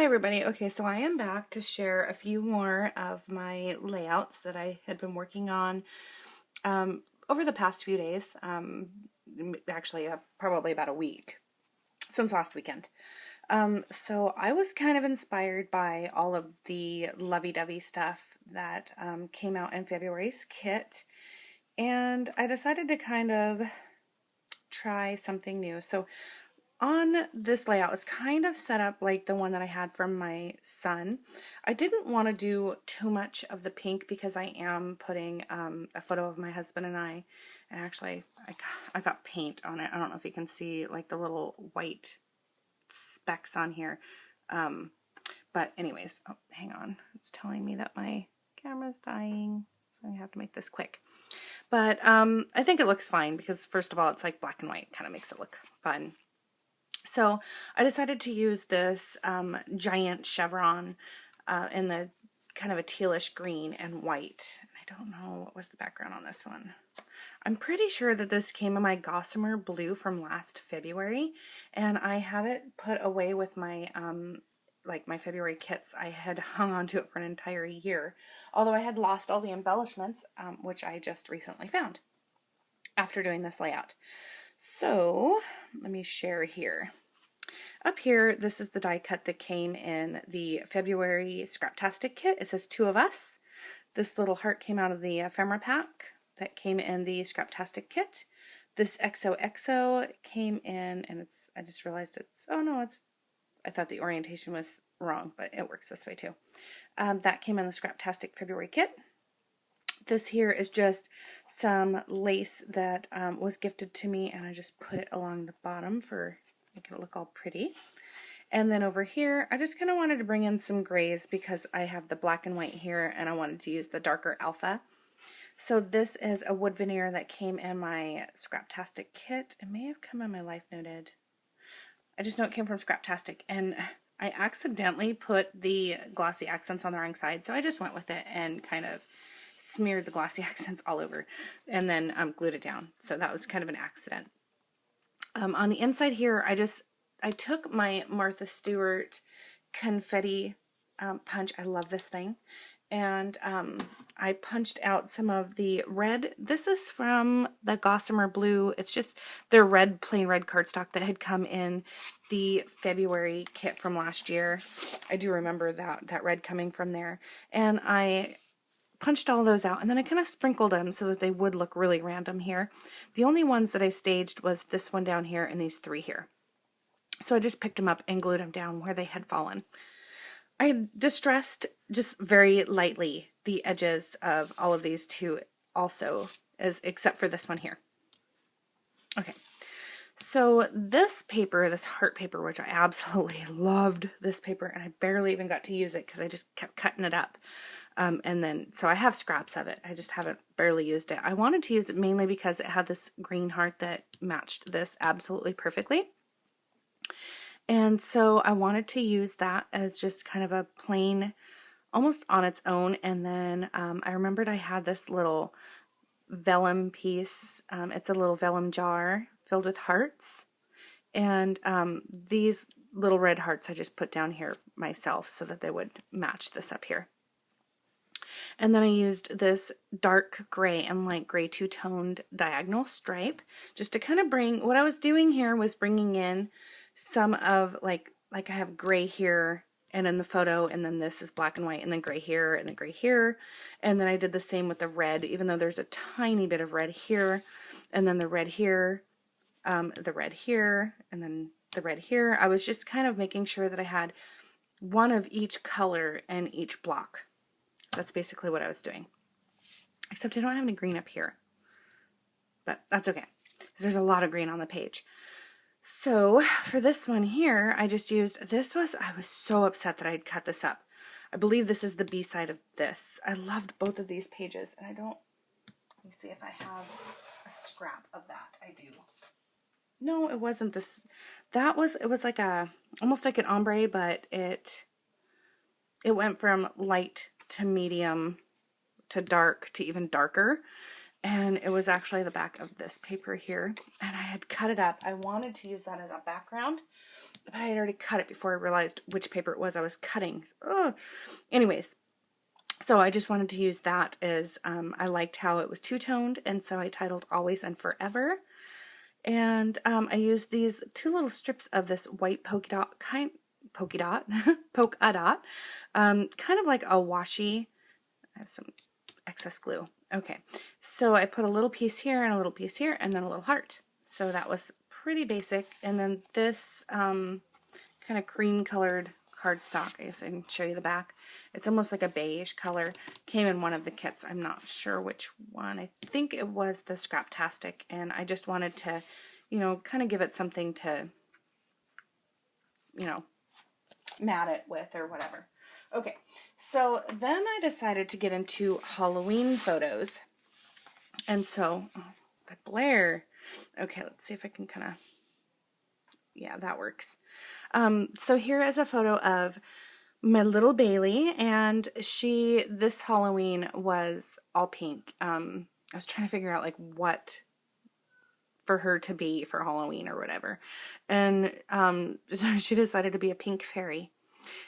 Hi everybody. Okay, so I am back to share a few more of my layouts that I had been working on over the past few days. Actually, probably about a week since last weekend. So I was kind of inspired by all of the lovey-dovey stuff that came out in February's kit, and I decided to kind of try something new. So on this layout, it's kind of set up like the one that I had from my son. I didn't want to do too much of the pink because I am putting a photo of my husband and I, and actually I got paint on it. I don't know if you can see like the little white specks on here. But anyways, oh, hang on. It's telling me that my camera's dying, so I have to make this quick. But I think it looks fine because first of all, it's like black and white, kind of makes it look fun. So I decided to use this giant chevron in the kind of a tealish green and white. I don't know what was the background on this one. I'm pretty sure that this came in my gossamer blue from last February, and I have it put away with my like my February kits. I had hung on to it for an entire year, although I had lost all the embellishments, which I just recently found after doing this layout. So let me share here. Up here, this is the die cut that came in the February Scraptastic kit. It says 2 of us. This little heart came out of the ephemera pack that came in the Scraptastic kit. This XOXO came in, and I just realized I thought the orientation was wrong, but it works this way too. That came in the Scraptastic February kit. This here is just some lace that was gifted to me, and I just put it along the bottom for making it look all pretty. And then over here, I just kind of wanted to bring in some grays because I have the black and white here, and I wanted to use the darker alpha. So this is a wood veneer that came in my Scraptastic kit. It may have come in my Life Noted. I just know it came from Scraptastic, and I accidentally put the glossy accents on the wrong side, so I just went with it and kind of smeared the glossy accents all over, and then glued it down. So that was kind of an accident. On the inside here, I took my Martha Stewart confetti punch. I love this thing. And I punched out some of the red. This is from the Gossamer Blue. It's just their red, plain red cardstock that had come in the February kit from last year. I do remember that red coming from there. And I punched all those out, and then I kind of sprinkled them so that they would look really random here. The only ones that I staged was this one down here and these 3 here. So I just picked them up and glued them down where they had fallen. I had distressed just very lightly the edges of all of these 2 also, except for this one here. Okay, so this paper, this heart paper, which I absolutely loved this paper, and I barely even got to use it because I just kept cutting it up. And then, so I have scraps of it. I just haven't barely used it. I wanted to use it mainly because it had this green heart that matched this absolutely perfectly. And so I wanted to use that as just kind of a plain, almost on its own. And then I remembered I had this little vellum piece. It's a little vellum jar filled with hearts. And these little red hearts I just put down here myself so that they would match this up here. And then I used this dark gray and light gray 2-toned diagonal stripe just to kind of bring, what I was doing here was bringing in some of like I have gray here and in the photo, and then this is black and white, and then gray here and then gray here. And then I did the same with the red, even though there's a tiny bit of red here, and then the red here, the red here, and then the red here. I was just kind of making sure that I had one of each color in each block. That's basically what I was doing. Except I don't have any green up here. But that's okay, because there's a lot of green on the page. So for this one here, I just used, I was so upset that I'd cut this up. I believe this is the B side of this. I loved both of these pages, and let me see if I have a scrap of that. I do. No, it wasn't this. It was like almost like an ombre, but it went from light to medium to dark to even darker, and it was actually the back of this paper here, and I had cut it up. I wanted to use that as a background, but I had already cut it before I realized which paper it was I was cutting. Ugh. Anyways, so I just wanted to use that as, I liked how it was two-toned, and so I titled Always and Forever. And I used these 2 little strips of this white polka dot, polka dot, kind of like a washi. I have some excess glue. Okay, so I put a little piece here and a little piece here and then a little heart. So that was pretty basic. And then this kind of cream colored cardstock, I guess I can show you the back. It's almost like a beige color. Came in one of the kits. I'm not sure which one. I think it was the Scraptastic, and I just wanted to, you know, kind of give it something to, you know, mat it with or whatever. Okay, so then I decided to get into Halloween photos. And so, oh, the glare. Okay, let's see if I can kind of, yeah, that works. So here is a photo of my little Bailey, and this Halloween was all pink. I was trying to figure out like what for her to be for Halloween or whatever. And so she decided to be a pink fairy.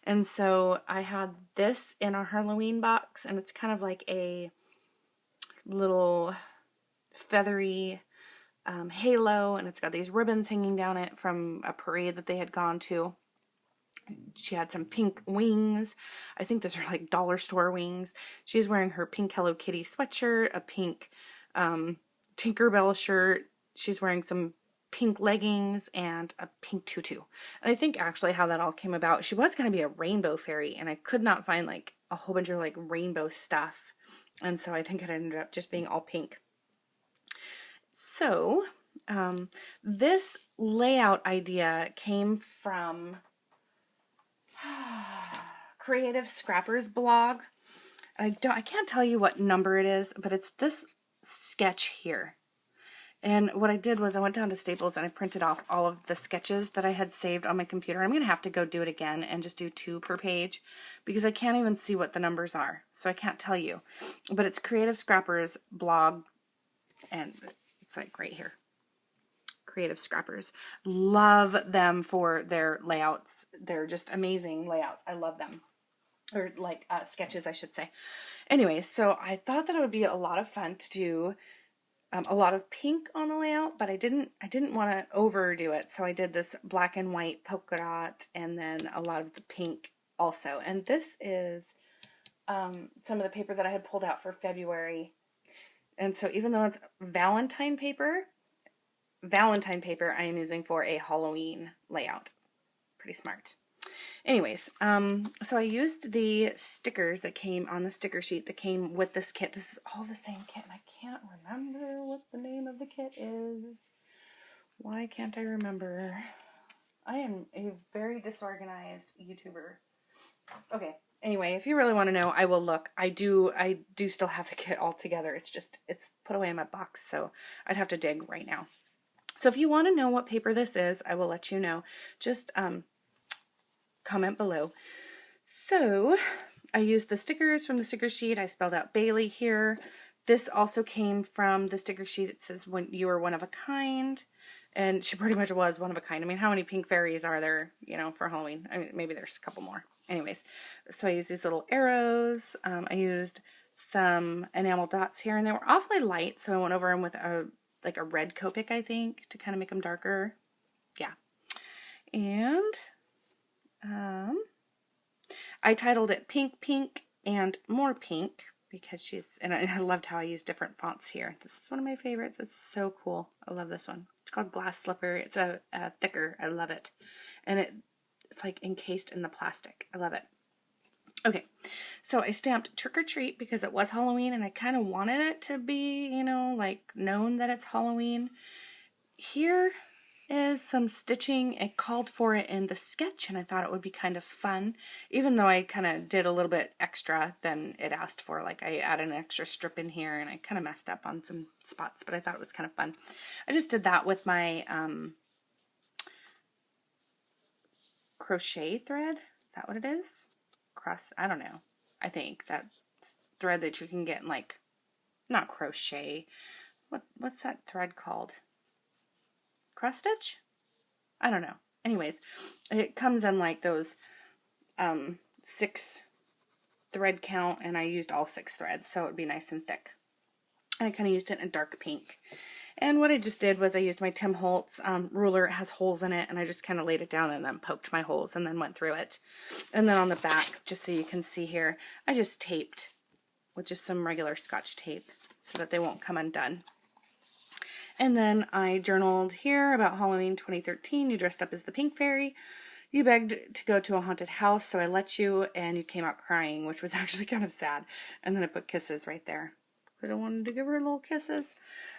And so I had this in our Halloween box, and it's kind of like a little feathery halo, and it's got these ribbons hanging down it from a parade that they had gone to. She had some pink wings. I think those are like dollar store wings. She's wearing her pink Hello Kitty sweatshirt, a pink Tinkerbell shirt. She's wearing some pink leggings and a pink tutu. And I think actually how that all came about, she was going to be a rainbow fairy, and I could not find like a whole bunch of like rainbow stuff. And so I think it ended up just being all pink. So this layout idea came from Creative Scrappers blog. I can't tell you what number it is, but it's this sketch here. And what I did was I went down to Staples and I printed off all of the sketches that I had saved on my computer. I'm going to have to go do it again and just do 2 per page because I can't even see what the numbers are. So I can't tell you. But it's Creative Scrappers blog, and it's like right here. Creative Scrappers. Love them for their layouts. They're just amazing layouts. I love them. Or like sketches, I should say. Anyways, so I thought that it would be a lot of fun to do a lot of pink on the layout, but I didn't want to overdo it. So I did this black and white polka dot and then a lot of the pink also. And this is some of the paper that I had pulled out for February. And so even though it's Valentine paper I am using for a Halloween layout. Pretty smart. Anyways, so I used the stickers that came on the sticker sheet that came with this kit. This is all the same kit, and I can't remember what the name of the kit is. Why can't I remember? I am a very disorganized YouTuber. Okay, anyway, if you really want to know, I will look. I do still have the kit all together. It's put away in my box, so I'd have to dig right now. So if you want to know what paper this is, I will let you know. Just comment below. So I used the stickers from the sticker sheet. I spelled out Bailey here. This also came from the sticker sheet. It says when you are one of a kind, and she pretty much was one of a kind. I mean, how many pink fairies are there, you know, for Halloween? I mean, maybe there's a couple more. Anyways, so I used these little arrows. I used some enamel dots here, and they were awfully light, so I went over them with a red Copic, I think, to kind of make them darker. Yeah. And I titled it Pink, Pink, and More Pink because and I loved how I used different fonts here. This is one of my favorites. It's so cool. I love this one. It's called Glass Slipper. It's a thicker. I love it. And it's like encased in the plastic. I love it. Okay, so I stamped Trick or Treat because it was Halloween and I kind of wanted it to be, you know, like known that it's Halloween. Here is some stitching. It called for it in the sketch and I thought it would be kind of fun, even though I kind of did a little bit extra than it asked for. Like I added an extra strip in here and I kind of messed up on some spots, but I thought it was kind of fun. I just did that with my crochet thread. Is that what it is? I don't know. I think that thread that you can get in like, not crochet. What's that thread called? Cross stitch? I don't know. anyways, it comes in like those 6 thread count, and I used all 6 threads, so it would be nice and thick. And I kind of used it in a dark pink. And what I just did was I used my Tim Holtz ruler. It has holes in it, and I just kind of laid it down and then poked my holes and then went through it. And then on the back, just so you can see here, I just taped with just some regular Scotch tape so that they won't come undone. And then I journaled here about Halloween 2013. You dressed up as the Pink Fairy. You begged to go to a haunted house, so I let you, and you came out crying, which was actually kind of sad. And then I put kisses right there. I wanted to give her little kisses.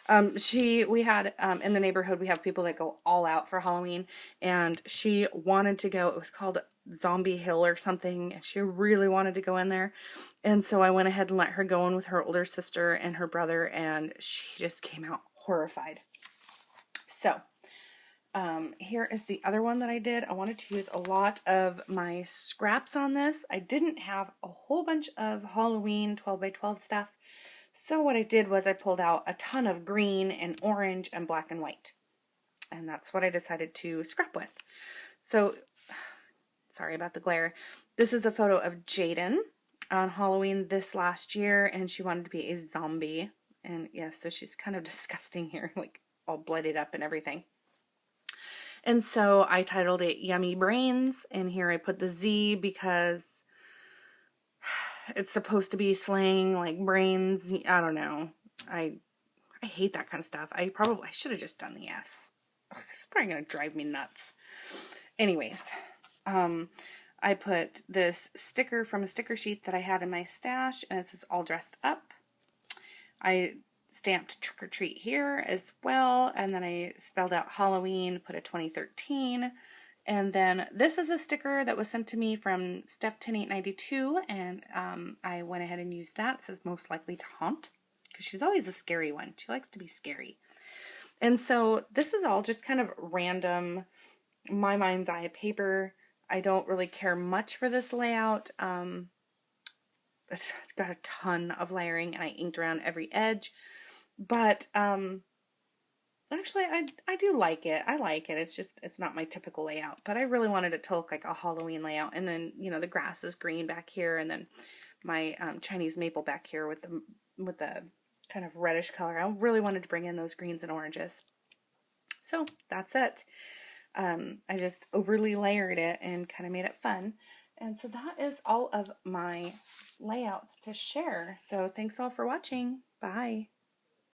We had, in the neighborhood, we have people that go all out for Halloween, and she wanted to go. It was called Zombie Hill or something, and she really wanted to go in there. And so I went ahead and let her go in with her older sister and her brother, and she just came out horrified. So, here is the other one that I did. I wanted to use a lot of my scraps on this. I didn't have a whole bunch of Halloween 12 by 12 stuff. So what I did was I pulled out a ton of green and orange and black and white. And that's what I decided to scrap with. So, sorry about the glare. This is a photo of Jaden on Halloween this last year, and she wanted to be a zombie. And yeah, so she's kind of disgusting here, like all bloodied up and everything. And so I titled it Yummy Brains, and here I put the Z because it's supposed to be slang like brains. I don't know. I hate that kind of stuff. I should have just done the S. It's probably going to drive me nuts. Anyways, I put this sticker from a sticker sheet that I had in my stash, and it says all dressed up. I stamped trick or treat here as well, and then I spelled out Halloween, put a 2013. And then this is a sticker that was sent to me from Steph10892, and I went ahead and used that. It says most likely to haunt, because she's always a scary one. She likes to be scary. And so this is all just kind of random, my mind's eye paper. I don't really care much for this layout. It's got a ton of layering, and I inked around every edge. But actually, I do like it. I like it. It's not my typical layout, but I really wanted it to look like a Halloween layout. And then, you know, the grass is green back here, and then my Chinese maple back here with the kind of reddish color. I really wanted to bring in those greens and oranges. So that's it. I just overly layered it and kind of made it fun. And so that is all of my layouts to share. So thanks all for watching. Bye.